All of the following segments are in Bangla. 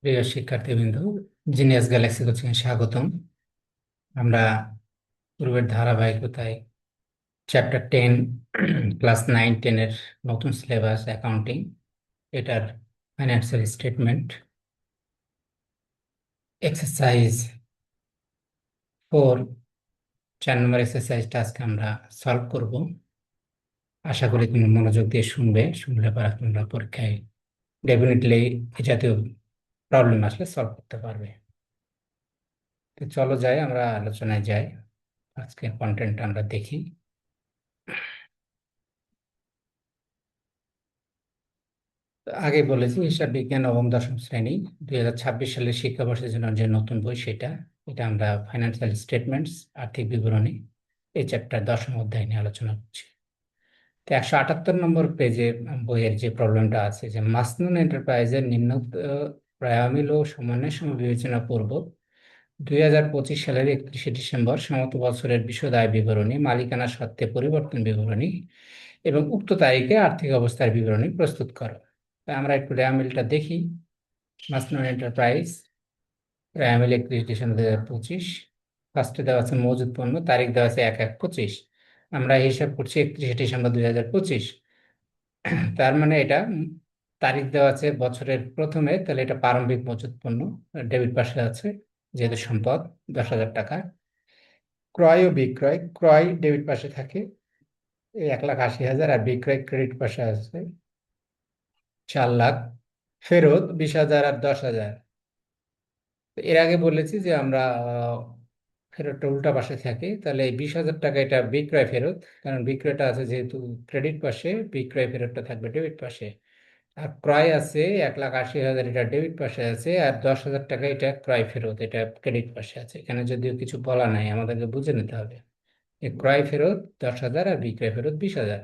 প্রিয় শিক্ষার্থীবৃন্দ, জিনিয়াস গ্যালাক্সি কোচিং এ স্বাগতম। আমরা পূর্বের ধারাবাহিকতায় চ্যাপ্টার 10 ক্লাস 9-10 এর নতুন সিলেবাস অ্যাকাউন্টিং, এটার ফাইন্যান্সিয়াল স্টেটমেন্ট এক্সারসাইজ 4, 4 নম্বর এক্সারসাইজটা আজকে আমরা সলভ করব। আশা করি তুমি মনোযোগ দিয়ে শুনলে পরে তোমরা পরীক্ষায় ডেফিনেটলি এই জাতীয় প্রবলেম আসলে সলভ করতে পারবে। তো চলো যাই, আমরা আলোচনায় যাই। আজকের কন্টেন্ট আমরা দেখি। আগে বলেছি, হিসাব বিজ্ঞান নবম দশম শ্রেণী 2026 সালের শিক্ষাবর্ষের জন্য যে নতুন বই সেটা, এটা আমরা ফাইন্যান্সিয়াল স্টেটমেন্টস আর্থিক বিবরণী এই চ্যাপ্টার 10ম অধ্যায় নিয়ে আলোচনা করছি। তো 178 নম্বর পেজে বইয়ের যে প্রবলেমটা আছে, যে মাসনুন এন্টারপ্রাইজের নিম্নোক্ত প্রায়ামিল ও সমন্বয় বিবেচনা পূর্বক 2025 সালের 31শে ডিসেম্বর সমস্ত বছরের বিশদ আয় বিবরণী, মালিকানা সত্ত্বে পরিবর্তন বিবরণী এবং উক্ত তারিখে আর্থিক অবস্থার বিবরণী প্রস্তুত করো। তা আমরা একটু রেয়ামিলটা দেখি। মাসনুন এন্টারপ্রাইজ রেয়ামিল 31 ডিসেম্বর 2025, ফার্স্টে দেওয়া আছে মজুদ পণ্য, তারিখ দেওয়া আছে 1/1/25। আমরা হিসাব করছি 31 ডিসেম্বর 2025। তার মানে এটা তারিখ দেওয়া আছে বছরের প্রথমে, তাহলে এটা প্রারম্ভিক মজুদ পণ্য, ডেবিট পাশে আছে যেহেতু সম্পদ 10,000 টাকা। ক্রয় ও বিক্রয়, ক্রয় ডেবিট পাশে থাকে 1,80,000, আর বিক্রয় ক্রেডিট পাশে আছে 4 লাখ। ফেরত 20,000 আর 10,000। তো এর আগে বলেছি যে আমরা ফেরতটা উল্টা পাশে থাকে, তাহলে এই 20,000 টাকা এটা বিক্রয় ফেরত, কারণ বিক্রয়টা আছে যেহেতু ক্রেডিট পাশে, বিক্রয় ফেরতটা থাকবে ডেবিট পাশে। আর ক্রয় আছে 1,80,000, এটা ডেবিট পাশে আছে, আর 10,000 টাকা এটা ক্রয় ফেরত, এটা ক্রেডিট পাশে আছে। এখানে যদিও কিছু বলা নাই, আমাদেরকে বুঝে নিতে হবে। এই ক্রয় ফেরত 10,000 আর বিক্রয় ফেরত 20,000।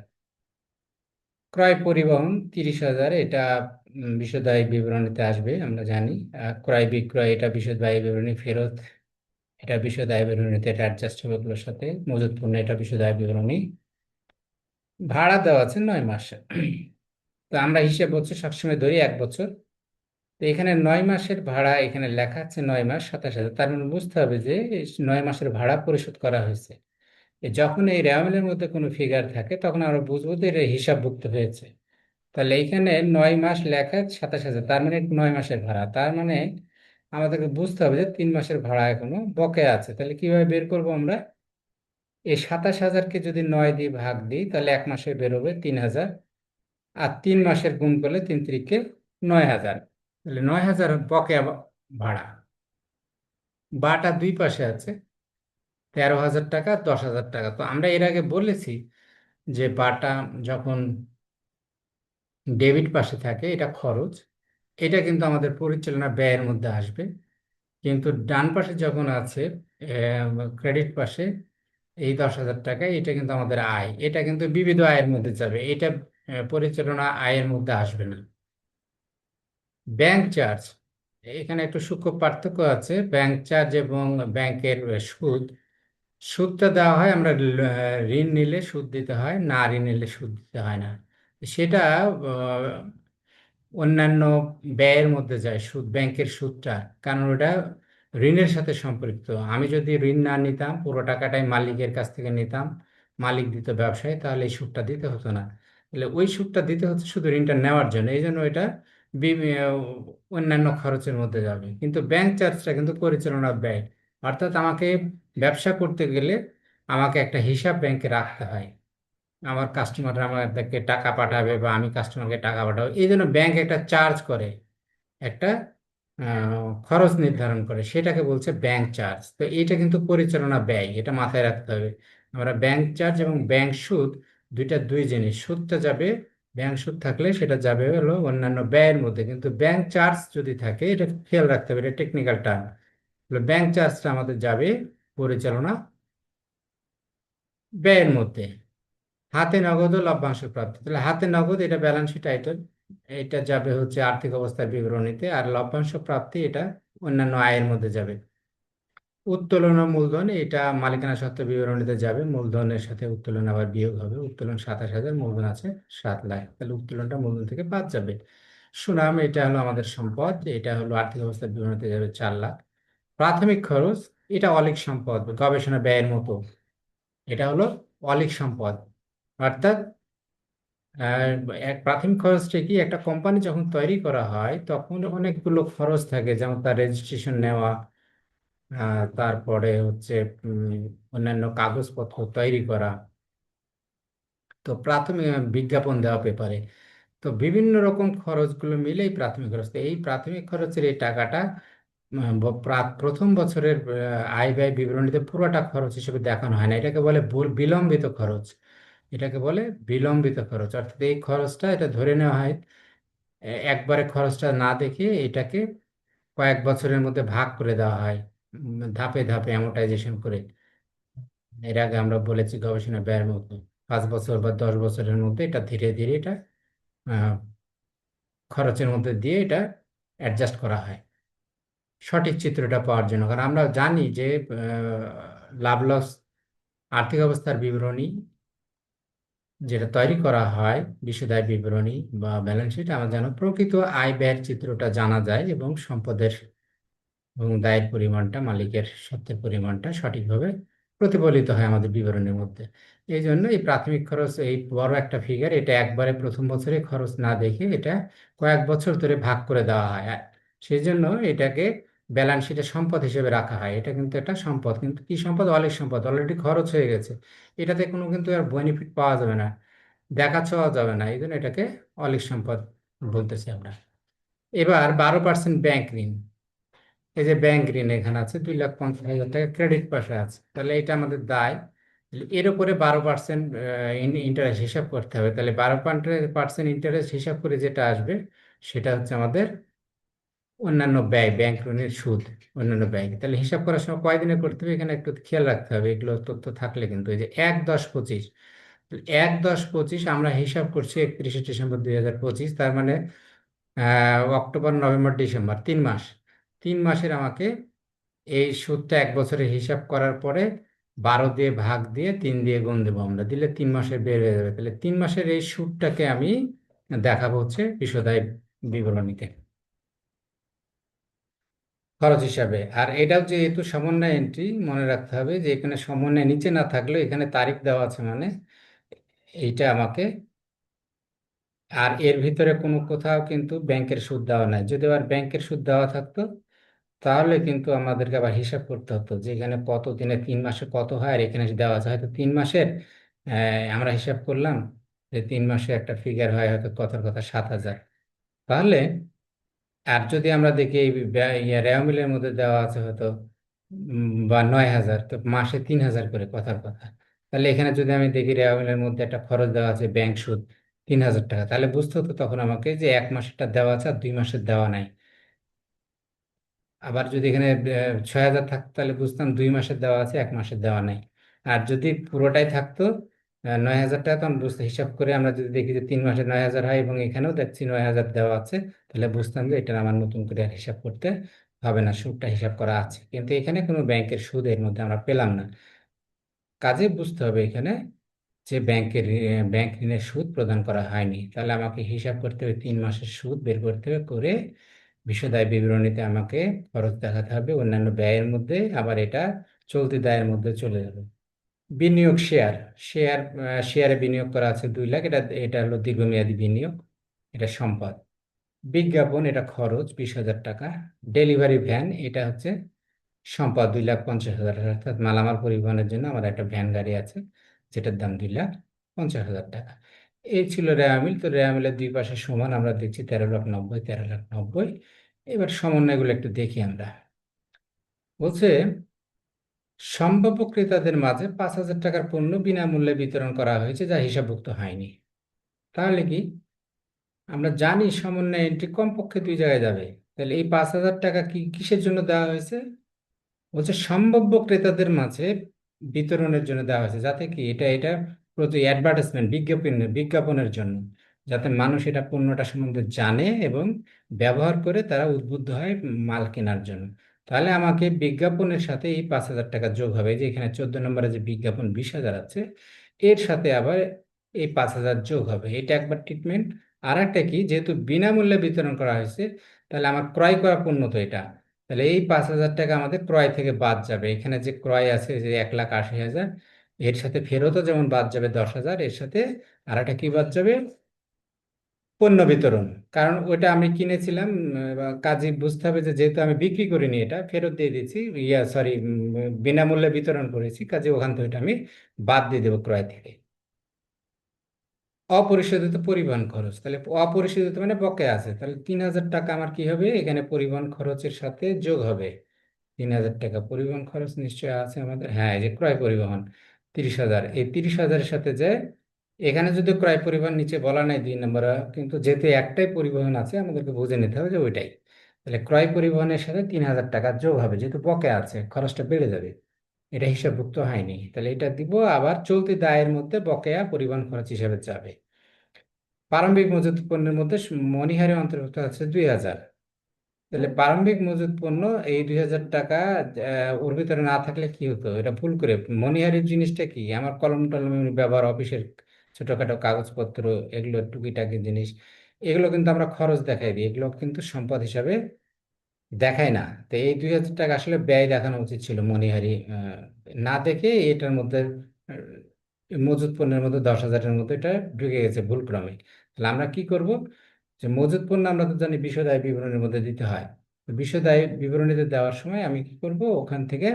ক্রয় পরিবহন 30,000, এটা বিশদ আয় বিবরণীতে আসবে আমরা জানি। ক্রয় বিক্রয় এটা বিশদ আয় বিবরণী, ফেরত এটা বিশদ আয় বিবরণীতে, এটা অ্যাডজাস্ট হবে ওগুলোর সাথে। মজুত পণ্য এটা বিশদ আয় বিবরণী। ভাড়া দেওয়া আছে 9 মাস। তো আমরা হিসেব হচ্ছে সবসময় ধরি 1 বছর। তো এখানে 9 মাসের ভাড়া এখানে লেখা আছে 9 মাস 27,000, তার মানে বুঝতে হবে যে এই 9 মাসের ভাড়া পরিশোধ করা হয়েছে। যখন এই রেওয়ামিলের মধ্যে কোনো ফিগার থাকে তখন আমরা বুঝবো যে এটা হিসাবভুক্ত হয়েছে। তাহলে এইখানে 9 মাস লেখা 27,000, তার মানে 9 মাসের ভাড়া। তার মানে আমাদেরকে বুঝতে হবে যে 3 মাসের ভাড়া এখনো বকেয়া আছে। তাহলে কিভাবে বের করব আমরা? এই 27,000-কে যদি 9 দিয়ে ভাগ দিই তাহলে 1 মাসে বেরোবে 3,000, আর 3 মাসের গুণ করলে 3 × 3 = 9,000। তাহলে 9,000 বকেয়া ভাড়া। বাটা দুই পাশে আছে 13,000 টাকা, 10,000 টাকা। তো আমরা এর আগে বলেছি যে বাটা যখন ডেবিট পাশে থাকে এটা খরচ, এটা কিন্তু আমাদের পরিচালনা ব্যয়ের মধ্যে আসবে। কিন্তু ডান পাশে যখন আছে ক্রেডিট পাশে, এই 10,000 টাকা এটা কিন্তু আমাদের আয়, এটা কিন্তু বিবিধ আয়ের মধ্যে যাবে, এটা পরিচালনা আয়ের মধ্যে আসবে না। ব্যাংক চার্জ, এখানে একটু সূক্ষ্ম পার্থক্য আছে। ব্যাংক চার্জ এবং ব্যাংকের সুদ, সুদটা দেওয়া হয় আমরা ঋণ নিলে সুদ দিতে হয়, না ঋণ নিলে সুদ দিতে হয় না। সেটা অন্যান্য ব্যয়ের মধ্যে যায় সুদ, ব্যাংকের সুদটা, কারণ ওটা ঋণের সাথে সম্পৃক্ত। আমি যদি ঋণ না নিতাম, পুরো টাকাটাই মালিকের কাছ থেকে নিতাম, মালিক দিত ব্যবসায়, তাহলে এই সুদটা দিতে হতো না। তাহলে ওই সুদটা দিতে হচ্ছে শুধু ঋণটা নেওয়ার জন্য, এই জন্য এটা বি- আহ, অন্যান্য খরচের মধ্যে যাবে। কিন্তু ব্যাংক চার্জটা কিন্তু পরিচালনা ব্যয়, অর্থাৎ আমাকে ব্যবসা করতে গেলে আমাকে একটা হিসাব ব্যাংকে রাখতে হয়। আমার কাস্টমার আমাদেরকে টাকা পাঠাবে বা আমি কাস্টমারকে টাকা পাঠাবো, এই জন্য ব্যাংক একটা চার্জ করে, একটা খরচ নির্ধারণ করে, সেটাকে বলছে ব্যাংক চার্জ। তো এটা কিন্তু পরিচালনা ব্যয়, এটা মাথায় রাখতে হবে। আমরা ব্যাংক চার্জ এবং ব্যাংক সুদ দুইটা দুই জিনিস। সুদটা যাবে, ব্যাংক সুদ থাকলে সেটা যাবে হলো অন্যান্য ব্যয়ের মধ্যে, কিন্তু ব্যাংক চার্জ যদি থাকে এটা খেয়াল রাখতে হবে, এটা টেকনিক্যাল টার্ম। ব্যাংক চার্জটা আমাদের যাবে পরিচালনা ব্যয়ের মধ্যে। হাতে নগদ ও লভ্যাংশ প্রাপ্তি, তাহলে হাতে নগদ এটা ব্যালেন্স শিট আইটেম, এটা যাবে হচ্ছে আর্থিক অবস্থার বিবরণীতে, আর লভ্যাংশ প্রাপ্তি এটা অন্যান্য আয়ের মধ্যে যাবে। উত্তোলন ও মূলধন এটা মালিকানা সত্ত্ব বিবরণীতে যাবে, মূলধনের সাথে উত্তোলন আবার বিয়োগ হবে। উত্তোলন 27,000, মূলধন আছে 7 লাখ, তাহলে উত্তোলনটা মূলধন থেকে বাদ যাবে। সুনাম, এটা হলো আমাদের সম্পদ, এটা হলো আর্থিক অবস্থার বিবরণীতে যাবে 4 লাখ। প্রাথমিক খরচ, এটা অলিক সম্পদ, গবেষণা ব্যয়ের মতো। এটা হলো অলিক সম্পদ, অর্থাৎ আহ, এক প্রাথমিক খরচটা কি, একটা কোম্পানি যখন তৈরি করা হয় তখন অনেকগুলো খরচ থাকে, যেমন তার রেজিস্ট্রেশন নেওয়া, তারপরে হচ্ছে অন্যান্য কাগজপত্র তৈরি করা, তো প্রাথমিক বিজ্ঞাপন দেওয়া পেপারে, তো বিভিন্ন রকম খরচগুলো মিলেই প্রাথমিক খরচ। তো এই প্রাথমিক খরচের এই টাকাটা প্রথম বছরের আয় ব্যয় বিবরণীতে পুরোটা খরচ হিসেবে দেখানো হয় না, এটাকে বলে বিলম্বিত খরচ। এটাকে বলে বিলম্বিত খরচ, অর্থাৎ এই খরচটা এটা ধরে নেওয়া হয় একবারে খরচটা না দেখে এটাকে কয়েক বছরের মধ্যে ভাগ করে দেওয়া হয়, ধাপে ধাপে অ্যামোর্টাইজেশন করে। এর আগে আমরা বলেছি গবেষণা ব্যয়ের মতো 5 বছর বা 10 বছরের মধ্যে এটা ধীরে ধীরে এটা আহ, খরচের মধ্যে দিয়ে এটা অ্যাডজাস্ট করা হয় সঠিক চিত্রটা পাওয়ার জন্য। কারণ আমরা জানি যে লাভ লস আর্থিক অবস্থার বিবরণী যেটা তৈরি করা হয়, বিশদ বিবরণী বা ব্যালেন্স শিট, আমার যেন প্রকৃত আয় ব্যয়ের চিত্রটা জানা যায় এবং সম্পদের এবং দায়ের পরিমাণটা, মালিকের স্বত্বের পরিমাণটা সঠিকভাবে প্রতিফলিত হয় আমাদের বিবরণের মধ্যে। এই জন্য এই প্রাথমিক খরচ, এই বড় একটা ফিগার, এটা একবারে প্রথম বছরে খরচ না দেখে এটা কয়েক বছর ধরে ভাগ করে দেওয়া হয়, আর সেই জন্য এটাকে ব্যালেন্স শিটে সম্পদ হিসেবে রাখা হয়। এটা কিন্তু একটা সম্পদ, কিন্তু কি সম্পদ, অলিক সম্পদ, অলরেডি খরচ হয়ে গেছে, এটাতে কোনো কিন্তু আর বেনিফিট পাওয়া যাবে না, দেখা ছোঁয়া যাবে না, এই জন্য এটাকে অলিক সম্পদ বলতেছি আমরা। এবার 12% ব্যাংক ঋণ। এই যে ব্যাংক ঋণ এখানে আছে 2,50,000 টাকা ক্রেডিট পাশে আছে, তাহলে এটা আমাদের দায়। তাহলে এর উপরে 12% ইন্টারেস্ট হিসাব করতে হবে, তাহলে 12% ইন্টারেস্ট হিসাব করে যেটা আসবে সেটা হচ্ছে আমাদের অন্যান্য ব্যয়, ব্যাংক ঋণের সুদ, অন্যান্য ব্যয়। তাহলে হিসাব করার সময় কয়দিনে করতে হবে এখানে একটু খেয়াল রাখতে হবে, এগুলো তথ্য থাকলে কিন্তু। এই যে 1-10-25, 1-10-25 আমরা হিসাব করছি 31শে ডিসেম্বর 2025, তার মানে অক্টোবর নভেম্বর ডিসেম্বর 3 মাস। 3 মাসের আমাকে এই সুদটা এক বছরের হিসাব করার পরে 12 দিয়ে ভাগ দিয়ে 3 দিয়ে গুণ দেবো আমরা, দিলে 3 মাসের বের হয়ে যাবে। তাহলে 3 মাসের এই সুদটাকে আমি দেখাবো হচ্ছে বিশদ বিবরণীতে খরচ হিসাবে। আর এটাও যেহেতু সমন্বয় এন্ট্রি, মনে রাখতে হবে যে এখানে সমন্বয় নিচে না থাকলেও এখানে তারিখ দেওয়া আছে, মানে এইটা আমাকে, আর এর ভিতরে কোনো কোথাও কিন্তু ব্যাংকের সুদ দেওয়া নাই। যদি আবার ব্যাংকের সুদ দেওয়া থাকতো তাহলে কিন্তু আমাদেরকে আবার হিসাব করতে হতো যে এখানে কত দিনে, 3 মাসে কত হয়, আর এখানে দেওয়া আছে হয়তো 3 মাসের, আমরা হিসাব করলাম যে 3 মাসে একটা ফিগার হয় হয়তো কথার কথা 7,000। তাহলে আর যদি আমরা দেখি এই রেওয়া মিলের মধ্যে দেওয়া আছে হয়তো বা 9,000, তো মাসে 3,000 করে কথার কথা। তাহলে এখানে যদি আমি দেখি রেওয়া মিলের মধ্যে একটা খরচ দেওয়া আছে ব্যাংক সুদ 3,000 টাকা, তাহলে বুঝতে হতো তখন আমাকে যে 1 মাসেরটা দেওয়া আছে আর 2 মাসের দেওয়া নাই। আবার যদি এখানে 6,000 থাকতো তাহলে বুঝতাম 2 মাসের দেওয়া আছে, 1 মাসের দেওয়া নাই। আর যদি পুরোটাই থাকতো 9,000 টাকা, তখন বুঝতে হিসাব করে আমরা যদি দেখি যে 3 মাসে 9,000 হয় এবং এখানেও দেখছি 9,000 দেওয়া আছে, তাহলে বুঝতাম যে এটা আমার নতুন করে আর হিসাব করতে হবে না, সুদটা হিসাব করা আছে। কিন্তু এখানে কোনো ব্যাংকের সুদ এর মধ্যে আমরা পেলাম না, কাজে বুঝতে হবে এখানে যে ব্যাংক ঋণের সুদ প্রদান করা হয়নি। তাহলে আমাকে হিসাব করতে হবে 3 মাসের সুদ বের করতে হবে, করে বিশদ আয় বিবরণীতে আমাকে খরচ দেখাতে হবে অন্যান্য ব্যয়ের মধ্যে, আবার এটা চলতি দায়ের মধ্যে চলে যাবে। বিনিয়োগ, শেয়ারে বিনিয়োগ করা আছে 2 লাখ, এটা এটা হলো দীর্ঘমেয়াদী বিনিয়োগ, এটা সম্পদ। বিজ্ঞাপন, এটা খরচ 20,000 টাকা। ডেলিভারি ভ্যান, এটা হচ্ছে সম্পদ 2,50,000, অর্থাৎ মালামাল পরিবহনের জন্য আমার একটা ভ্যান গাড়ি আছে যেটার দাম 2,50,000 টাকা। এই ছিল রেওয়া মিল। তো রেওয়া মিলের দুই পাশে সমান আমরা দেখছি 13,90,000, 13,90,000। এবার সমন্বয়গুলো একটু দেখি আমরা। বলছে সম্ভাব্য ক্রেতাদের মাঝে 5,000 টাকার পণ্য বিনামূল্যে বিতরণ করা হয়েছে যা হিসাবভুক্ত হয়নি। তাহলে কি, আমরা জানি সমন্বয় এন্ট্রি কমপক্ষে 2 জায়গায় যাবে, তাহলে এই 5,000 টাকা কি কিসের জন্য দেওয়া হয়েছে, বলছে সম্ভাব্য ক্রেতাদের মাঝে বিতরণের জন্য দেওয়া হয়েছে, যাতে কি এটা এটা প্রতি অ্যাডভার্টাইজমেন্ট, বিজ্ঞাপনের জন্য, যাতে মানুষ এটা পণ্যটা সম্বন্ধে জানে এবং ব্যবহার করে তারা উদ্বুদ্ধ হয় মাল কেনার জন্য। তাহলে আমাকে বিজ্ঞাপনের সাথে এই 5,000 টাকা যোগ হবে, যে এখানে 14 নম্বরে যে বিজ্ঞাপন 20,000 আছে, এর সাথে আবার এই 5,000 যোগ হবে, এটা একবার ট্রিটমেন্ট। আর একটা কি, যেহেতু বিনামূল্যে বিতরণ করা হয়েছে, তাহলে আমার ক্রয় করা পণ্য তো এটা, তাহলে এই 5,000 টাকা আমাদের ক্রয় থেকে বাদ যাবে। এখানে যে ক্রয় আছে যে 1,80,000, এর সাথে ফেরতও যেমন বাদ যাবে 10,000, এর সাথে আর একটা কি বাদ যাবে, পণ্য বিতরণ। কারণ ওটা আমি কিনেছিলাম, কাজে বুঝতে হবে যে যেহেতু আমি বিক্রি করিনি, এটা ফেরত দিয়ে দিয়েছি, ইয়া সরি, বিনামূল্যে বিতরণ করেছি, কাজে ওখান থেকে এটা আমি বাদ দিয়ে দেবো ক্রয় থেকে। অপরিশোধিত পরিবহন খরচ, তাহলে অপরিশোধিত মানে বকেয়া আছে, তাহলে 3,000 টাকা আমার কি হবে, এখানে পরিবহন খরচের সাথে যোগ হবে। 3,000 টাকা পরিবহন খরচ নিশ্চয় আছে আমাদের, হ্যাঁ, এই যে ক্রয় পরিবহন 30,000, এই 30,000-এর সাথে যে এখানে যদি ক্রয় পরিবহন নিচে বলা নাই 2 নম্বর, কিন্তু যেহেতু একটাই পরিবহন আছে আমাদেরকে বুঝে নিতে হবে যে ওইটাই, তাহলে ক্রয় পরিবহনের সাথে 3,000 টাকা যোগ হবে, যেহেতু বকেয়া আছে খরচটা বেড়ে যাবে, এটা হিসাবভুক্ত হয়নি, তাহলে এটা দিব। আবার চলতি দায়ের মধ্যে বকেয়া পরিবহন খরচ হিসেবে যাবে। প্রারম্ভিক মজুত পণ্যের মধ্যে মণিহারে অন্তর্ভুক্ত আছে 2,000, তাহলে প্রারম্ভিক মজুত পণ্য এই 2,000 টাকা ওর ভিতরে না থাকলে কি হতো, এটা ভুল করে, মনিহারির জিনিসটা কি, আমার কলম টলম এমনি ব্যবহার, অফিসের ছোটখাটো কাগজপত্র, এগুলো টুকিটাকি জিনিস, এগুলো কিন্তু আমরা খরচ দেখাই দিই, এগুলো কিন্তু সম্পদ হিসাবে দেখায় না। তো এই 2,000 টাকা আসলে ব্যয় দেখানো উচিত ছিল মনিহারি, না দেখে এটার মধ্যে মজুত পণ্যের মধ্যে 10,000-এর মধ্যে এটা ঢুকে গেছে ভুল ক্রমে। তাহলে আমরা কি করব, যে মজুত পণ্য আমরা তো জানি বিশদ আয় বিবরণীর মধ্যে দিতে হয়, তো বিশদ আয় বিবরণীতে দেওয়ার সময় আমি কি করব, ওখান থেকে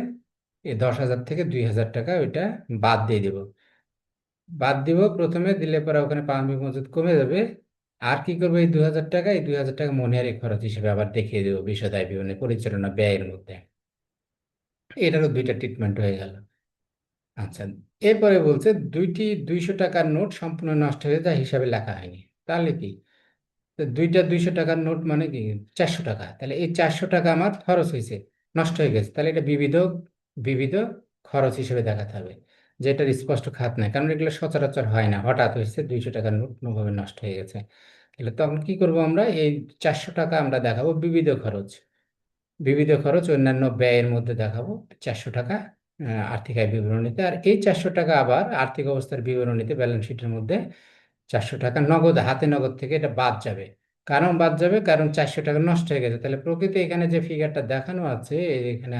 এই 10,000 থেকে 2,000 টাকা ওইটা বাদ দিয়ে দিব। বাদ দিব প্রথমে, দিলে পরে ওখানে প্রারম্ভিক মজুত কমে যাবে। আর কি করবো, এই 2,000 টাকা, এই 2,000 টাকা মনিহারি খরচ হিসেবে আবার দেখিয়ে দেবো বিশদ আয় বিবরণী পরিচালনা ব্যয়ের মধ্যে। এটারও দুইটা ট্রিটমেন্ট হয়ে গেল। আচ্ছা, এরপরে বলছে 2টি 200 টাকার নোট সম্পূর্ণ নষ্ট হয়ে যায় হিসাবে লেখা হয়নি, তাহলে কি, তো দুইটা 200 টাকার নোট মানে কি, 400 টাকা, তাহলে এই 400 টাকা আমার খরচ হয়েছে, নষ্ট হয়ে গেছে, তাহলে এটা বিবিধ বিবিধ খরচ হিসেবে দেখাতে হবে, যেটার স্পষ্ট খাত নাই, কারণ এগুলো সচরাচর হয় না, হঠাৎ হয়েছে 200 টাকার নোট কোনোভাবে নষ্ট হয়ে গেছে। তাহলে তখন কি করব, আমরা এই 400 টাকা আমরা দেখাবো বিবিধ খরচ, বিবিধ খরচ অন্যান্য ব্যয়ের মধ্যে দেখাবো 400 টাকা আর্থিক আয় বিবরণীতে। আর এই 400 টাকা আবার আর্থিক অবস্থার বিবরণীতে ব্যালেন্স শিটের মধ্যে 400 টাকা নগদ, হাতে নগদ থেকে এটা বাদ যাবে। কারণ বাদ যাবে, কারণ 400 টাকা নষ্ট হয়ে গেছে, তাহলে প্রকৃতি এখানে যে ফিগারটা দেখানো আছে এখানে,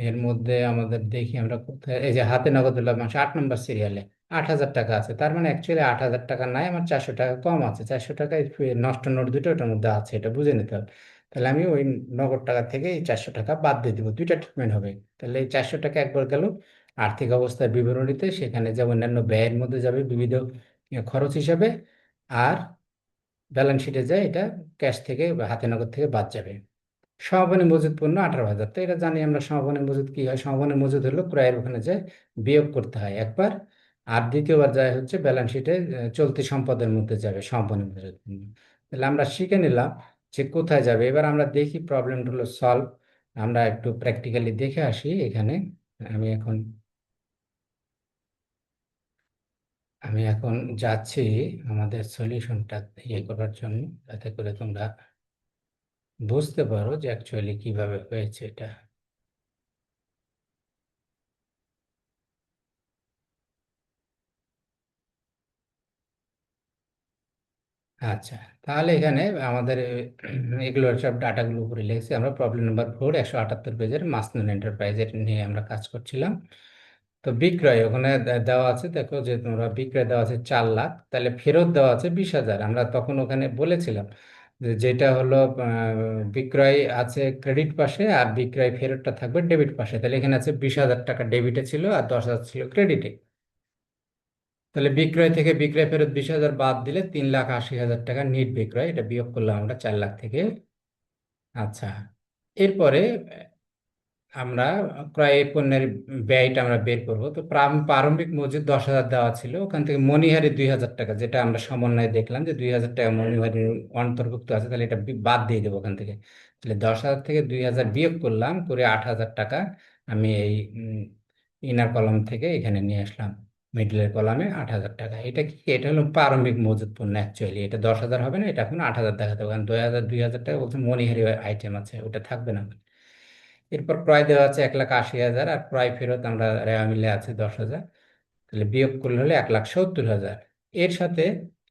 এর মধ্যে আমাদের দেখি আমরা কোথায়, এই যে হাতে নগদ মাসে 8 নম্বর সিরিয়ালে 8,000 টাকা আছে, তার মানে অ্যাকচুয়ালি 8,000 টাকা নাই, আমার 400 টাকা কম আছে, 400 টাকায় নষ্ট নোট দুটো ওটার মধ্যে আছে, এটা বুঝে নিতে হবে। তাহলে আমি ওই নগদ টাকা থেকে এই 400 টাকা বাদ দিয়ে দিব, দুইটা ট্রিটমেন্ট হবে। তাহলে এই 400 টাকা একবার গেল আর্থিক অবস্থার বিবরণীতে, সেখানে যে অন্যান্য ব্যয়ের মধ্যে যাবে বিবিধ খরচ হিসাবে, আর ব্যালেন্স শিটে যায় এটা ক্যাশ থেকে বা হাতে নগদ থেকে বাদ যাবে। সমাপনী মজুদ পণ্য 18,000, তো এটা জানি আমরা, সমাপনী মজুদ কি হয়, সমাপনী মজুদ হলো ক্রয়ের ওখানে যায় বিয়োগ করতে হয় একবার, আর দ্বিতীয়বার যায় হচ্ছে ব্যালেন্স শিটে চলতি সম্পদের মধ্যে যাবে সমাপনী মজুদ পণ্য। তাহলে আমরা শিখে নিলাম যে কোথায় যাবে। এবার আমরা দেখি প্রবলেমটা হলো সলভ, আমরা একটু প্র্যাকটিক্যালি দেখে আসি এখানে। আমি এখন আমি এখন যাচ্ছি আমাদের সলিউশনটা ইয়ে করার জন্য, যাতে করে তোমরা বুঝতে পারো যে অ্যাকচুয়ালি কিভাবে হয়েছে এটা। আচ্ছা, তাহলে এখানে আমাদের এগুলোর সব ডাটাগুলো উপরে লিখেছি আমরা, প্রবলেম নাম্বার 4, 178 পেজের মাসনুন এন্টারপ্রাইজের নিয়ে আমরা কাজ করছিলাম। তো বিক্রয় ওখানে দেওয়া আছে, দেখো যে তোমরা বিক্রয় দেওয়া আছে 4 লাখ, তাহলে ফেরত দেওয়া আছে 20,000। আমরা তখন ওখানে বলেছিলাম যে যেটা হলো বিক্রয় আছে ক্রেডিট পাশে আর বিক্রয় ফেরতটা থাকবে ডেবিট পাশে, তাহলে এখানে আছে 20,000 টাকা ডেবিটে ছিল আর 10,000 ছিল ক্রেডিটে। তাহলে বিক্রয় থেকে বিক্রয় ফেরত 20,000 বাদ দিলে 3,80,000 টাকা নিট বিক্রয়, এটা বিয়োগ করলাম আমরা 4 লাখ থেকে। আচ্ছা, এরপরে আমরা ক্রয় পণ্যের ব্যয়টা আমরা বের করব। তো প্রারম্ভিক মজুদ 10,000 দেওয়া ছিল, ওখান থেকে মনিহারি 2,000 টাকা, যেটা আমরা সমন্বয়ে দেখলাম যে 2,000 টাকা মনিহারি অন্তর্ভুক্ত আছে, তাহলে এটা বাদ দিয়ে দেবো ওখান থেকে। তাহলে 10,000 থেকে 2,000 বিয়োগ করলাম, করে 8,000 টাকা আমি এই ইনার কলাম থেকে এখানে নিয়ে আসলাম, মিডলের কলামে 8,000 টাকা। এটা কি, এটা হলো প্রারম্ভিক মজুদ পণ্য, অ্যাকচুয়ালি এটা 10,000 হবে না, এটা এখন 8,000 দেখাতে হবে, কারণ 2,000 2,000 টাকা বলছে মনিহারি আইটেম আছে, ওটা থাকবে না। এরপর ক্রয় দেওয়া আছে 1,80,000, আর ক্রয় ফেরত আমরা রেওয়া মিলে আছে 10,000, তাহলে বিয়োগ করলে হলে 1,70,000। এর সাথে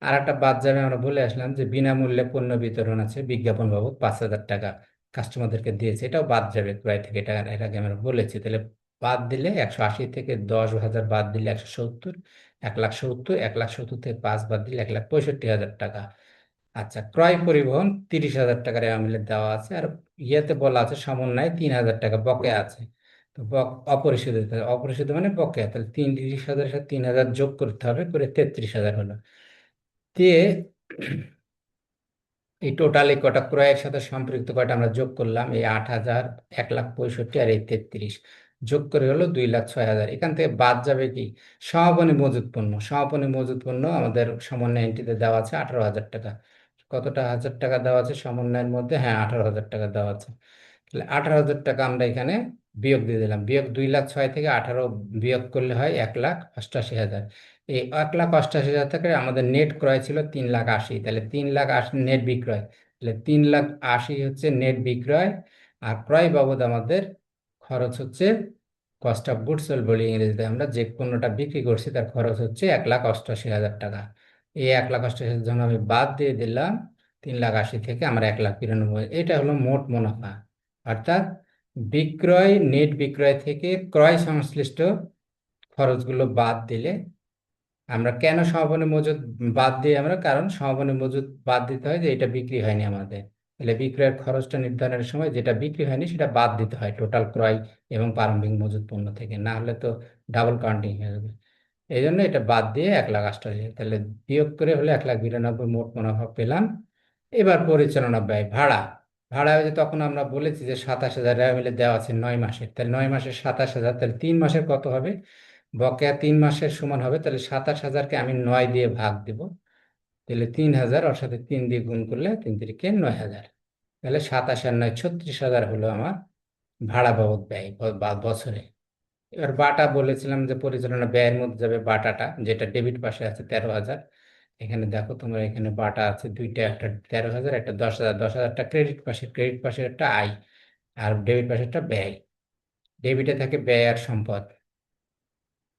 আর একটা বাদ যাবে, আমরা বলে আসলাম যে বিনামূল্যে পণ্য বিতরণ আছে বিজ্ঞাপন বাবদ 5,000 টাকা কাস্টমারদেরকে দিয়েছে, এটাও বাদ যাবে ক্রয় থেকে। এটা এর আগে আমরা বলেছি। তাহলে বাদ দিলে 180 থেকে 10,000 বাদ দিলে 170, 1,70,000, 1,70,000 থেকে 5 বাদ দিলে 1,65,000 টাকা। আচ্ছা, ক্রয় পরিবহন 30,000 টাকার মিলে দেওয়া আছে। আর ইয়েতে বলা আছে সমন্বয় 3,000 টাকা বকেয়া আছে। তো অপরিশোধিত, অপরিশোধিত মানে বকেয়া। তাহলে 30,000 সাথে 3,000 যোগ করতে হবে, করে 33,000 হলো। দিয়ে এই টোটালি কটা ক্রয়ের সাথে সম্পৃক্ত কয়টা আমরা যোগ করলাম, এই 8,000, 1,65,000 আর এই 33 যোগ করে হলো 2,06,000। এখান থেকে বাদ যাবে কি সমাপনী মজুত পণ্য। সমাপনী মজুত পণ্য আমাদের সমন্বয় এন্ট্রিতে দেওয়া আছে 18,000 টাকা। কতটা হাজার টাকা দেওয়া আছে সমন্বয়ের মধ্যে? হ্যাঁ, 18,000 টাকা দেওয়া আছে। তাহলে 18,000 টাকা আমরা এখানে বিয়োগ দিয়ে দিলাম। বিয়োগ 2,06,000 থেকে 18 বিয়োগ করলে হয় 1,88,000। এই 1,88,000 থেকে আমাদের নেট ক্রয় ছিল 3,80,000। তাহলে 3,80,000 নেট বিক্রয়। তাহলে 3,80,000 হচ্ছে নেট বিক্রয়। আর ক্রয় বাবদ আমাদের খরচ হচ্ছে কস্ট অফ গুডস সোল্ড বলি ইংরেজিতে। আমরা যে পণ্যটা বিক্রি করছি তার খরচ হচ্ছে 1,88,000 টাকা। এই 1,88,000 জন্য আমি বাদ দিয়ে দিলাম 3,80,000 থেকে আমরা 1,92,000। এটা হলো মোট মুনাফা। অর্থাৎ বিক্রয়, নেট বিক্রয় থেকে ক্রয় সংশ্লিষ্ট খরচগুলো বাদ দিলে আমরা কেন সমাপনী মজুদ বাদ দিই আমরা? কারণ সমাপনী মজুদ বাদ দিতে হয় যে এটা বিক্রি হয়নি আমাদের। তাহলে বিক্রয়ের খরচটা নির্ধারণের সময় যেটা বিক্রি হয়নি সেটা বাদ দিতে হয় টোটাল ক্রয় এবং প্রারম্ভিক মজুদ পণ্য থেকে, না হলে তো ডাবল কাউন্টিং হয়ে যাবে। এই জন্য এটা বাদ দিয়ে 1,88,000, তাহলে বিয়োগ করে হলে 1,92,000 মোট মুনাফা পেলাম। এবার পরিচালনা ব্যয়, ভাড়া। ভাড়া হয়েছে তখন আমরা বলেছি যে 27,000 মিলে দেওয়া আছে 9 মাসের। তাহলে 9 মাসের 27,000, তাহলে 3 মাসের কত হবে? বকেয়া 3 মাসের সমান হবে, তাহলে 27,000কে আমি 9 দিয়ে ভাগ দিব। তাহলে 3,000, ওর সাথে 3 দিয়ে গুণ করলে 3 3 9,000। তাহলে 27 আর 9 36,000 হলো আমার ভাড়া বাবদ ব্যয় বা বছরে। এবার বাটা বলেছিলাম যে পরিচালনা ব্যয়ের মধ্যে যাবে বাটাটা, যেটা ডেবিট পাশে আছে 13,000। এখানে দেখো তোমরা, এখানে বাটা আছে দুইটা, একটা 13,000, একটা 10,000। 10,000টা ক্রেডিট পাশে, ক্রেডিট পাশে একটা আয়, আর ডেবিট পাশে একটা ব্যয়। ডেবিটে থাকে ব্যয় আর সম্পদ।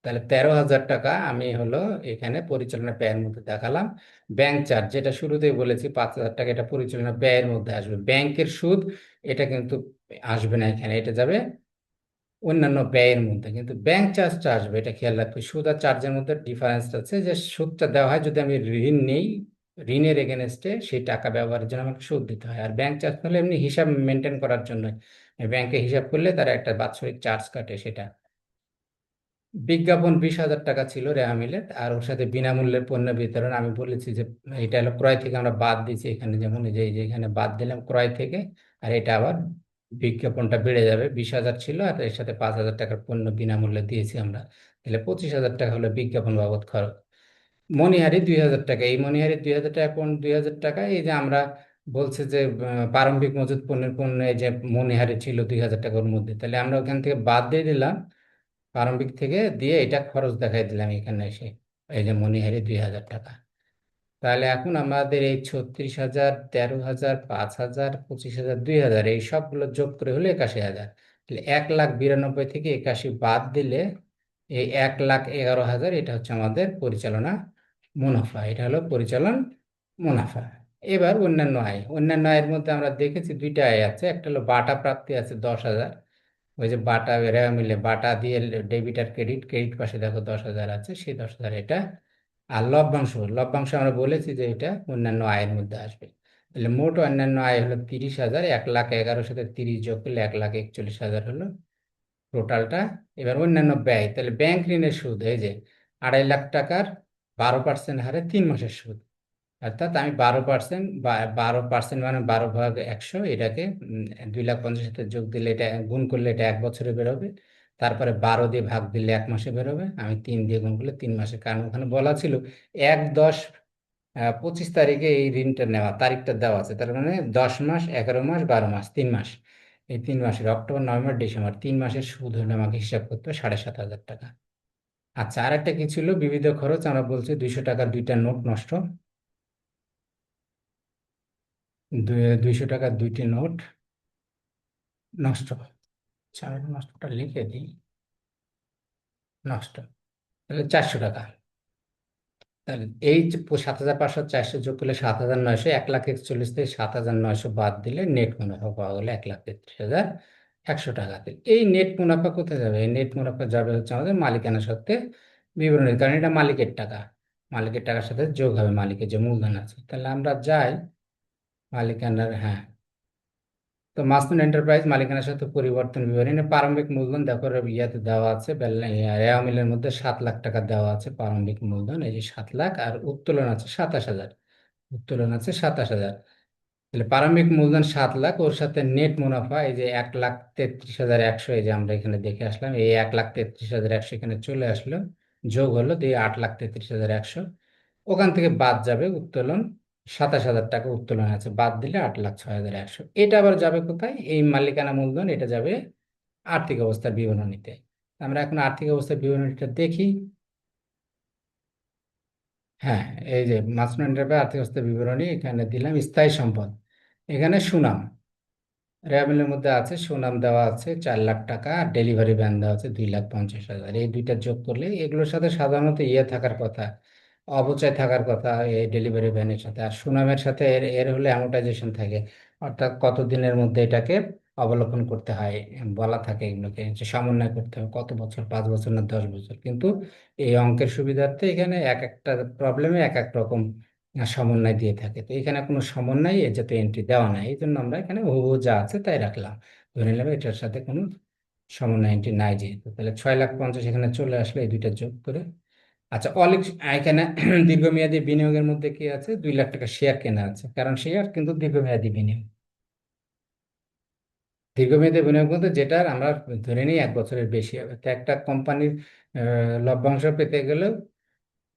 তাহলে 13,000 টাকা আমি হলো এখানে পরিচালনা ব্যয়ের মধ্যে দেখালাম। ব্যাংক চার্জ, যেটা শুরুতেই বলেছি 5,000 টাকা, এটা পরিচালনা ব্যয়ের মধ্যে আসবে। ব্যাংকের সুদ এটা কিন্তু আসবে না এখানে, এটা যাবে অন্যান্য ব্যয়ের মধ্যে। কিন্তু ব্যাংক চার্জটা আসবে, এটা খেয়াল রাখবে। সুদ আর চার্জের মধ্যে ডিফারেন্স আছে, যে সুদটা দেওয়া হয় যদি আমি ঋণ নেই, ঋণের এগেনস্টে সেই টাকা ব্যবহারের জন্য আমাকে সুদ দিতে হয়। আর ব্যাংক চার্জ হলে এমনি হিসাব মেনটেন করার জন্য, ব্যাংকে হিসাব করলে তারা একটা বাৎসরিক চার্জ কাটে সেটা। বিজ্ঞাপন 20,000 টাকা ছিল রেওয়া মিলে। আর ওর সাথে বিনামূল্যের পণ্য বিতরণ আমি বলেছি যে এটা হলো ক্রয় থেকে আমরা বাদ দিয়েছি এখানে, যেমন এই যে এখানে বাদ দিলাম ক্রয় থেকে। আর এটা আবার বিজ্ঞাপনটা বেড়ে যাবে, 20,000 ছিল আর এর সাথে 5,000 টাকার পণ্য বিনামূল্যে দিয়েছি আমরা। তাহলে 25,000 টাকা হলো বিজ্ঞাপন বাবদ খরচ। মণিহারি 2,000 টাকা। এই মণিহারি 2,000 টাকা কোন 2,000 টাকা? এই যে আমরা বলছে যে প্রারম্ভিক মজুত পণ্যের পণ্য, এই যে মণিহারি ছিল 2,000 টাকার মধ্যে, তাহলে আমরা ওখান থেকে বাদ দিয়ে দিলাম প্রারম্ভিক থেকে, দিয়ে এটা খরচ দেখাই দিলাম এখানে এসে, এই যে মণিহারি 2,000 টাকা। তাহলে এখন আমাদের এই 36,000, 13,000, 5,000, 25,000, 2,000 এই সবগুলো যোগ করে হলো 81,000। তাহলে 1,92,000 থেকে 81 বাদ দিলে এই 1,11,000, এটা হচ্ছে আমাদের পরিচালনা মুনাফা। এটা হলো পরিচালন মুনাফা। এবার অন্যান্য আয়। অন্যান্য আয়ের মধ্যে আমরা দেখেছি দুইটা আয় আছে। একটা হলো বাটা প্রাপ্তি আছে 10,000। ওই যে বাটা রেওয়া মিলে বাটা দিয়ে ডেবিট আর ক্রেডিট, ক্রেডিট পাশে দেখো 10,000 আছে, সেই 10,000 এটা। আর লভ্যাংশ, লভ্যাংশ আমরা বলেছি যে এটা অন্যান্য আয়ের মধ্যে আসবে। তাহলে মোট অন্যান্য আয় হলো 30,000। 1,11,000 সাথে 30 যোগ করলে 1,41,000 হলো টোটালটা। এবার অন্যান্য ব্যয়, তাহলে ব্যাংক ঋণের সুদ, এই যে 2,50,000 টাকার 12% হারে 3 মাসের সুদ। অর্থাৎ আমি 12%, বা 12% মানে 12/100, এটাকে 2,50,000 সাথে যোগ দিলে, এটা গুণ করলে এটা 1 বছরে বেরোবে। তারপরে 12 দিয়ে ভাগ দিলে 1 মাসে বেরোবে। আমি 3 দিয়ে গুণ করলে 3 মাসে, কারণ ওখানে বলা ছিল 1/10/25 তারিখে এই ঋণটা নেওয়া তারিখটা দেওয়া আছে। তার মানে 10 মাস, 11 মাস, 12 মাস, 3 মাস। এই 3 মাসের অক্টোবর, নভেম্বর, ডিসেম্বর 3 মাসের সুদ হলে আমাকে হিসাব করতে হবে 7,500 টাকা। আচ্ছা, আর একটা কি ছিল? বিবিধ খরচ। আমরা বলছি 200 টাকার দুইটা নোট নষ্ট। 200 টাকার দুইটি নোট নষ্ট। আচ্ছা, আমি নষ্টটা লিখে দিই। নষ্ট, তাহলে 400 টাকা। তাহলে এই যে 7,500 400 যোগ করলে 7,900, 1,41,40 থেকে 7,900 বাদ দিলে নেট মুনাফা পাওয়া গেলে 1,33,100 টাকা। এই নেট মুনাফা কোথায় যাবে? এই নেট মুনাফা যাবে হচ্ছে আমাদের মালিকানা সত্ত্বে বিবরণী, কারণ এটা মালিকের টাকা। মালিকের টাকার সাথে যোগ হবে মালিকের যে মূলধন আছে। তাহলে আমরা যাই মালিকানার, হ্যাঁ, তো মাসনুন এন্টারপ্রাইজ মালিকানার সাথে পরিবর্তন বিবরণী। প্রারম্ভিক মূলধন দেখো ইয়াতে দেওয়া আছে, রেওয়া মিলের মধ্যে 7 লাখ টাকা দেওয়া আছে প্রারম্ভিক মূলধন, এই যে 7 লাখ, আর উত্তোলন আছে 27,000। উত্তোলন আছে 27,000। তাহলে প্রারম্ভিক মূলধন 7 লাখ, ওর সাথে নেট মুনাফা এই যে 1,33,100, এই যে আমরা এখানে দেখে আসলাম, এই 1,33,100 এখানে চলে আসলো, যোগ হলো দিয়ে 8,33,100। ওখান থেকে বাদ যাবে উত্তোলন, 27,000 টাকা উত্তোলন আছে, বাদ দিলে 8,06,100। এটা আবার যাবে কোথায়? এই মালিকানা মূলধন, এটা যাবে আর্থিক অবস্থার বিবরণীতে। আমরা এখন আর্থিক অবস্থার বিবরণীটা দেখি। হ্যাঁ, এই যে মাসুম এন্টারপ্রাইজ আর্থিক অবস্থার বিবরণী, এখানে দিলাম স্থায়ী সম্পদ, এখানে সুনাম, রেয়ামিলের মধ্যে আছে সুনাম দেওয়া আছে 4 লাখ টাকা, আর ডেলিভারি ভ্যান দেওয়া আছে 2,50,000। এই দুইটা যোগ করলে এগুলোর সাথে সাধারণত ইয়ে থাকার কথা, অবচয় থাকার কথা এই ডেলিভারি ভ্যানের সাথে, আর সুনামের সাথে এর এর হলে অ্যামোর্টাইজেশন থাকে, অর্থাৎ কত দিনের মধ্যে এটাকে অবলোকন করতে হয়, বলা থাকে এগুলোকে, যে সমন্বয় করতে হবে কত বছর, 5 বছর না 10 বছর। কিন্তু এই অঙ্কের সুবিধার্থে এখানে এক একটা প্রবলেমে এক এক রকম সমন্বয় দিয়ে থাকে, তো এখানে কোনো সমন্বয় এর যাতে এন্ট্রি দেওয়া নাই, এই জন্য আমরা এখানে হুবহু যা আছে তাই রাখলাম, ধরে নিলাম এটার সাথে কোনো সমন্বয় এন্ট্রি নাই যেহেতু। তাহলে 6,50,000 এখানে চলে আসলো এই দুইটা যোগ করে। আচ্ছা, অলিক এখানে দীর্ঘমেয়াদী বিনিয়োগের মধ্যে কি আছে? 2 লাখ টাকা শেয়ার কেনা আছে, কারণ শেয়ার কিন্তু দীর্ঘমেয়াদী বিনিয়োগ। দীর্ঘমেয়াদী বিনিয়োগ বলতে যেটার আমরা ধরে নিই 1 বছরের বেশি হবে, তো একটা কোম্পানির লভ্যাংশ পেতে গেলে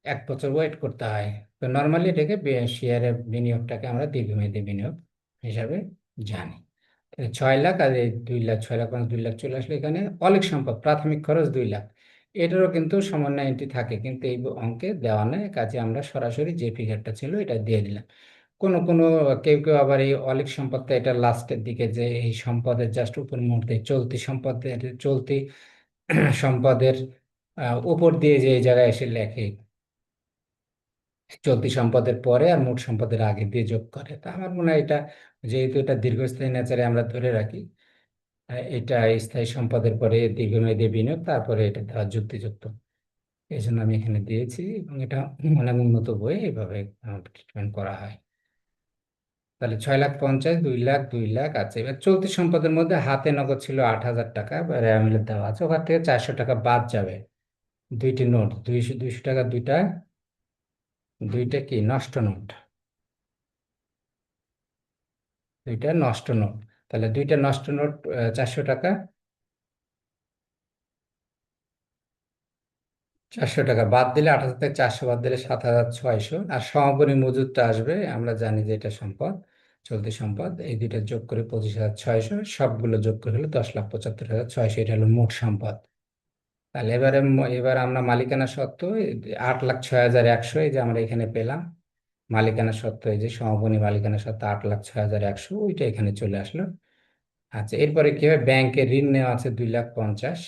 1 বছর ওয়েট করতে হয়। তো নর্মালি এটাকে শেয়ারের বিনিয়োগটাকে আমরা দীর্ঘমেয়াদী বিনিয়োগ হিসাবে জানি। 6 লাখ আর এই 2 লাখ, 6 লাখ মানে 2 লাখ চলে আসলে এখানে অলিক সম্পদ প্রাথমিক খরচ 2 লাখ, এটারও কিন্তু সমন্বয় এন্ট্রি থাকে, কিন্তু এই অঙ্কে দেওয়া নেই, কাজে আমরা সরাসরি যে ফিগারটা ছিল এটা দিয়ে দিলাম। কোনো কোনো কেউ কেউ আবার এই অলিক সম্পদটা এটা লাস্টের দিকে, যে এই সম্পদের জাস্ট উপর মুহূর্তে চলতি সম্পদের, চলতি সম্পদের উপর দিয়ে যে এই জায়গায় এসে লেখে, চলতি সম্পদের পরে আর মোট সম্পদের আগে দিয়ে যোগ করে। তা আমার মনে হয় এটা, যেহেতু এটা দীর্ঘস্থায়ী নেচারে আমরা ধরে রাখি, এটা স্থায়ী সম্পদের পরে দীর্ঘমেয়াদী বিনিয়োগ, তারপরে এটা দেওয়া যুক্তিযুক্ত, এই জন্য আমি এখানে দিয়েছি, এবং এটা অনেক উন্নত বই এভাবে ট্রিটমেন্ট করা হয়। তাহলে 6,50,000, 2 লাখ, 2 লাখ আছে। এবার চলতি সম্পদের মধ্যে হাতে নগদ ছিল 8,000 টাকা, রেয়ামিলের দেওয়া আছে, ওখান থেকে 400 টাকা বাদ যাবে। দুইটি নোট, 200 200 টাকা, দুইটা, দুইটা কি নষ্ট নোট, দুইটা নষ্ট নোট। তাহলে দুইটা নষ্ট নোট, 400 টাকা, 400 টাকা বাদ দিলে 28 থেকে 400 বাদ দিলে 7,600, আর সমাপনী মজুদটা আসবে, আমরা জানি যে এটা সম্পদ, চলতি সম্পদ, এই দুইটা যোগ করে 25,600, সবগুলো যোগ করে হলো 10,75,600, এটা হলো মোট সম্পদ। তাহলে এবার আমরা মালিকানা সত্ত্ব 8,06,100, এই যে আমরা এখানে পেলাম মালিকানা সত্ত্ব, এই যে সমাপনী মালিকানা সত্ত্ব 8,06,100, ওইটা এখানে চলে আসলো। আচ্ছা, এরপরে কি হবে? ব্যাংকে ঋণ নেওয়া আছে 2,50,000,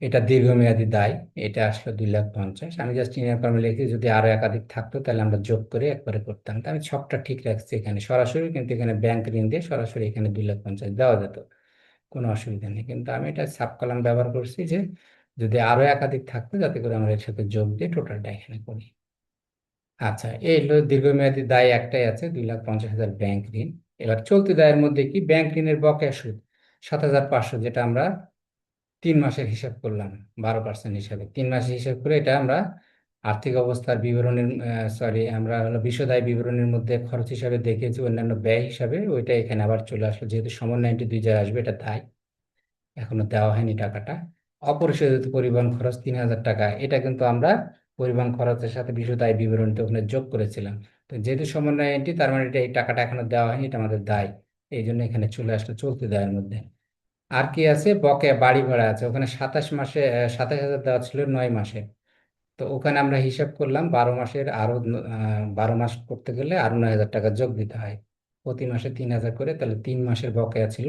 এটা দীর্ঘমেয়াদী দায়, এটা আসলো 2,50,000। আমি জাস্ট ইনার ফর্মে লিখি, যদি আরো একাধিক থাকতো তাহলে আমরা যোগ করে একবারে করতাম। তা আমি সবটা ঠিক রাখছি এখানে সরাসরি, কিন্তু এখানে ব্যাংক ঋণ দিয়ে সরাসরি এখানে 2,50,000 দেওয়া যেত, কোনো অসুবিধা নেই, কিন্তু আমি এটা সাব কলাম ব্যবহার করছি যে যদি আরো একাধিক থাকতো, যাতে করে আমরা এর সাথে যোগ দিয়ে টোটালটা এখানে করি। আচ্ছা, এই হলো দীর্ঘমেয়াদী দায় একটাই আছে, 2,50,000 ব্যাংক ঋণ। এবার চলতি দায়ের মধ্যে কি? ব্যাংক ঋণের বকেয়া সুদ 7,500, যেটা আমরা 3 মাসের হিসাব করলাম, 12% হিসাবে 3 মাসের হিসাব করে, এটা আমরা আর্থিক অবস্থার বিবরণীর, সরি, আমরা হলো বিশদায় বিবরণীর মধ্যে খরচ হিসাবে দেখেছি, অন্যান্য ব্যয় হিসাবে ওইটা এখানে আবার চলে আসলো, যেহেতু সমন্বয় এন্ট্রি দুই জায়গায় আসবে, এটা দায়, এখনো দেওয়া হয়নি টাকাটা। অপরিশোধিত পরিবহন খরচ 3,000 টাকা, এটা কিন্তু আমরা পরিবহন খরচের সাথে বিশদ আয় বিবরণীতে ওখানে যোগ করেছিলাম। তো যেহেতু সমন্বয় এন্ট্রি, তার মানে এটা, এই টাকাটা এখনো দেওয়া হয়নি, এটা আমাদের দায়, এই জন্য এখানে চলে আসলো চলতি দায়ের মধ্যে। আর কি আছে? বকেয়া বাড়ি ভাড়া আছে, ওখানে 27 মাসে 27,000 দেওয়া ছিল 9 মাসে, তো ওখানে আমরা হিসাব করলাম 12 মাসের, আরো 12 মাস করতে গেলে আরো 9,000 টাকা যোগ দিতে হয়, প্রতি মাসে 3,000 করে, তাহলে 3 মাসের বকেয়া ছিল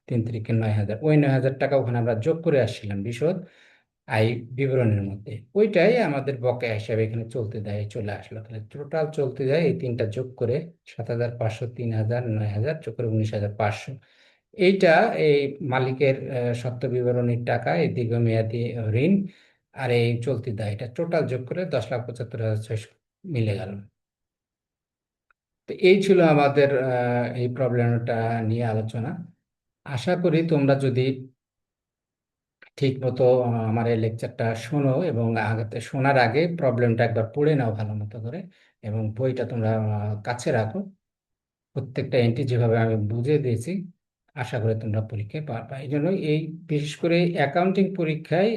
3 3 9,000, ওই 9,000 টাকা ওখানে আমরা যোগ করে আসছিলাম বিশদ। আয় বিবরণের মধ্যে, ওইটাই আমাদের বকেয়া হিসাবে এখানে চলতে দেয় চলে আসলো। তাহলে টোটাল চলতে যায় এই তিনটা যোগ করে 7,500, 3,000, 9,000, যোগ করে 19,500। এইটা এই মালিকের সত্ত্ব বিবরণীর টাকা, এই দীর্ঘমেয়াদী ঋণ আর এই চলতি দায়, এটা টোটাল যোগ করে 10,75,600 মিলে গেল। তো এই ছিল আমাদের এই প্রবলেমটা নিয়ে আলোচনা। আশা করি তোমরা যদি ঠিক মতো আমার এই লেকচারটা শোনো এবং শোনার আগে প্রবলেমটা একবার পড়ে নাও ভালো মতো করে, এবং বইটা তোমরা কাছে রাখো। প্রত্যেকটা এন্ট্রি যেভাবে আমি বুঝিয়ে দিয়েছি, আশা করি তোমরা পরীক্ষায় পারবা। এই জন্য এই বিশেষ করে অ্যাকাউন্টিং পরীক্ষায়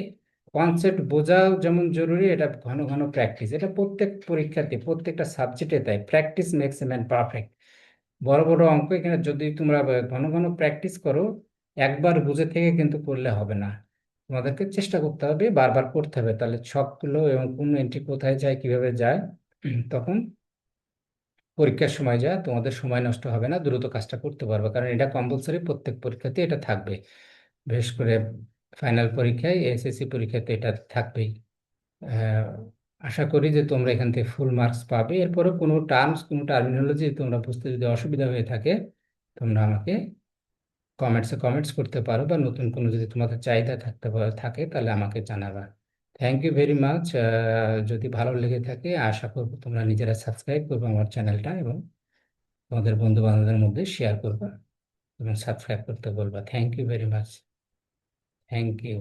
কনসেপ্ট বোঝা যেমন জরুরি, এটা ঘন ঘন প্র্যাকটিস, এটা প্রত্যেক পরীক্ষাতে প্রত্যেকটা সাবজেক্টে তাই, practice makes a man perfect. বড় বড় অঙ্ক এখানে যদি তোমরা ঘন ঘন প্র্যাকটিস করো, একবার বুঝে থেকে কিন্তু করলে হবে না, তোমাদেরকে চেষ্টা করতে হবে, বারবার করতে হবে, তাহলে সবগুলো এবং কোন এন্ট্রি কোথায় যায় কিভাবে যায়, তখন পরীক্ষার সময় যা তোমাদের সময় নষ্ট হবে না, দ্রুত কাজটা করতে পারবে, কারণ এটা কম্পালসরি প্রত্যেক পরীক্ষাতে এটা থাকবে। বিশেষ করে ফাইনাল পরীক্ষায়, এসএসসি পরীক্ষাতে এটা থাকবেই। আহ, আশা করি যে তোমরা এখান থেকে ফুল মার্কস পাবে। এরপরে কোনো টার্মস, কোনো টার্মিনোলজি তোমরা বুঝতে যদি অসুবিধা হয়ে থাকে, তোমরা আমাকে কমেন্টস করতে পারো, বা নতুন কোনো যদি তোমাদের চাহিদা থাকে তাহলে আমাকে জানাবা। Thank you very much. যদি ভালো লেগে থাকে, আশা করবো তোমরা নিজেরা সাবস্ক্রাইব করবে আমার চ্যানেলটা, এবং তোমাদের বন্ধু বান্ধবদের মধ্যে শেয়ার করবা এবং সাবস্ক্রাইব করতে বলবা। Thank you very much. Thank you.